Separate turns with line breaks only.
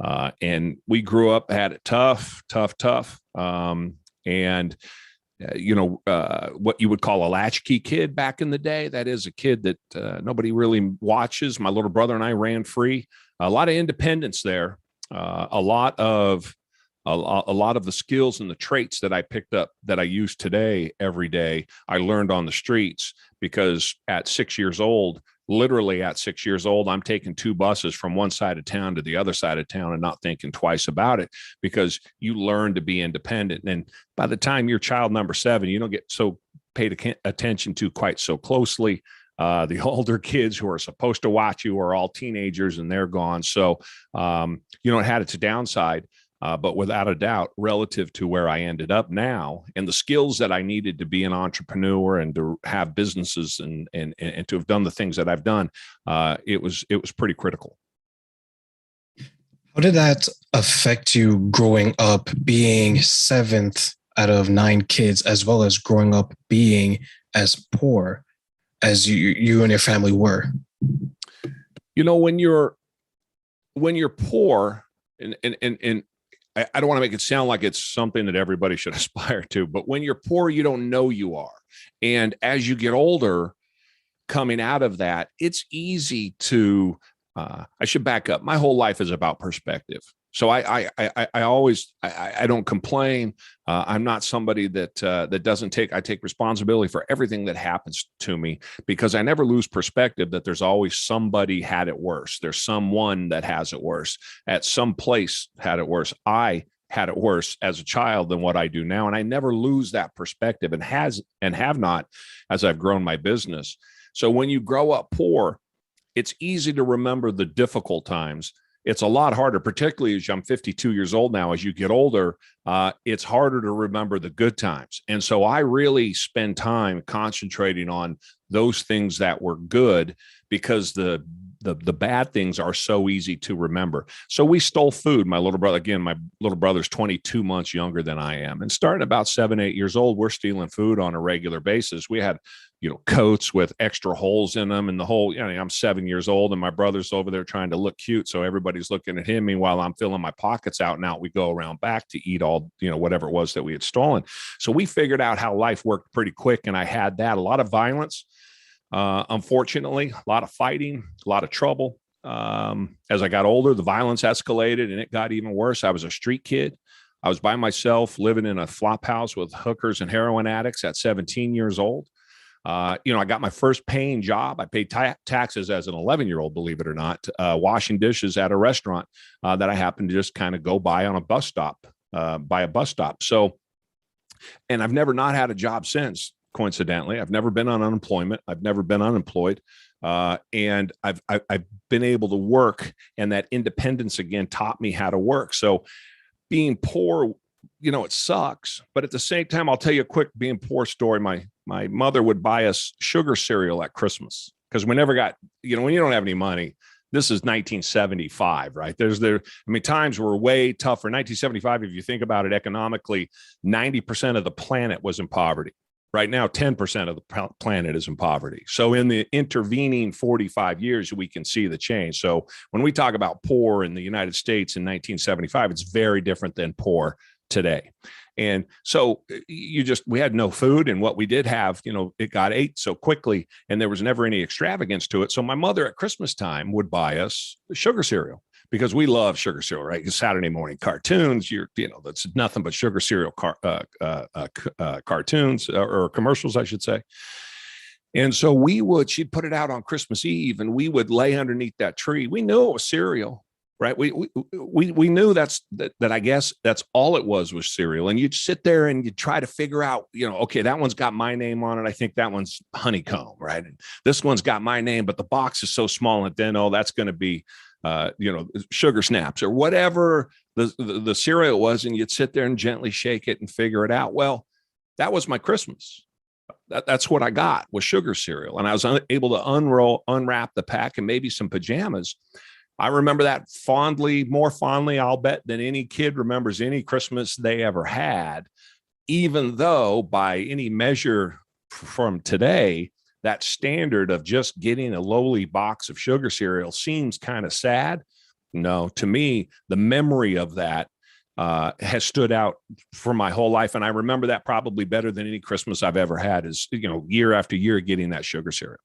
And we grew up, had it tough, tough, tough. And what you would call a latchkey kid back in the day. That is a kid that nobody really watches. My little brother and I ran free. A lot of independence there. A lot of the skills and the traits that I picked up that I use today every day, I learned on the streets because at 6 years old, literally at 6 years old, I'm taking two buses from one side of town to the other side of town and not thinking twice about it because you learn to be independent. And by the time you're child number 7, you don't get so paid attention to quite so closely. The older kids who are supposed to watch you are all teenagers and they're gone. So, it had its downside. But without a doubt, relative to where I ended up now and the skills that I needed to be an entrepreneur and to have businesses and to have done the things that I've done, it was pretty critical.
How did that affect you growing up being seventh out of 9 kids, as well as growing up being as poor as you and your family were?
When you're poor, and I don't want to make it sound like it's something that everybody should aspire to, but when you're poor, you don't know you are. And as you get older, coming out of that, it's easy to, I should back up. My whole life is about perspective. So I don't complain. I'm not somebody that doesn't I take responsibility for everything that happens to me because I never lose perspective that there's always somebody had it worse. There's someone that has it worse at some place had it worse. I had it worse as a child than what I do now. And I never lose that perspective and have not as I've grown my business. So when you grow up poor, it's easy to remember the difficult times. It's a lot harder, particularly as I'm 52 years old now. As you get older, it's harder to remember the good times. And so I really spend time concentrating on those things that were good because the bad things are so easy to remember. So we stole food. My little brother's 22 months younger than I am. And starting about 7, 8 years old, we're stealing food on a regular basis. We had coats with extra holes in them and the whole, I'm 7 years old and my brother's over there trying to look cute. So everybody's looking at him. Meanwhile, I'm filling my pockets out and out we go around back to eat all, whatever it was that we had stolen. So we figured out how life worked pretty quick. And I had that, a lot of violence, unfortunately, a lot of fighting, a lot of trouble. As I got older, the violence escalated and it got even worse. I was a street kid. I was by myself living in a flop house with hookers and heroin addicts at 17 years old. I got my first paying job. I paid taxes as an 11-year-old, believe it or not, washing dishes at a restaurant that I happened to just kind of go by on a bus stop, So, and I've never not had a job since, coincidentally. I've never been on unemployment. I've never been unemployed. And I've been able to work, and that independence again taught me how to work. So being poor, it sucks, but at the same time, I'll tell you a quick being poor story. My mother would buy us sugar cereal at Christmas because we never got, when you don't have any money, this is 1975, right? Times were way tougher. 1975, if you think about it economically, 90% of the planet was in poverty. Right now, 10% of the planet is in poverty. So in the intervening 45 years, we can see the change. So when we talk about poor in the United States in 1975, it's very different than poor today. And so we had no food, and what we did have, it got ate so quickly and there was never any extravagance to it. So my mother at Christmas time would buy us sugar cereal because we love sugar cereal, right? Saturday morning cartoons, that's nothing but sugar cereal cartoons or commercials, I should say. And so she'd put it out on Christmas Eve and we would lay underneath that tree. We knew it was cereal. Right. We knew that I guess that's all it was cereal. And you'd sit there and you'd try to figure out, okay, that one's got my name on it. I think that one's honeycomb. Right. And this one's got my name, but the box is so small. And then, that's going to be, sugar snaps or whatever the cereal was. And you'd sit there and gently shake it and figure it out. Well, that was my Christmas. That's what I got was sugar cereal. And I was able to unwrap the pack and maybe some pajamas. I remember that more fondly, I'll bet, than any kid remembers any Christmas they ever had, even though by any measure from today, that standard of just getting a lowly box of sugar cereal seems kind of sad. No, to me, the memory of that has stood out for my whole life. And I remember that probably better than any Christmas I've ever had is, year after year getting that sugar cereal.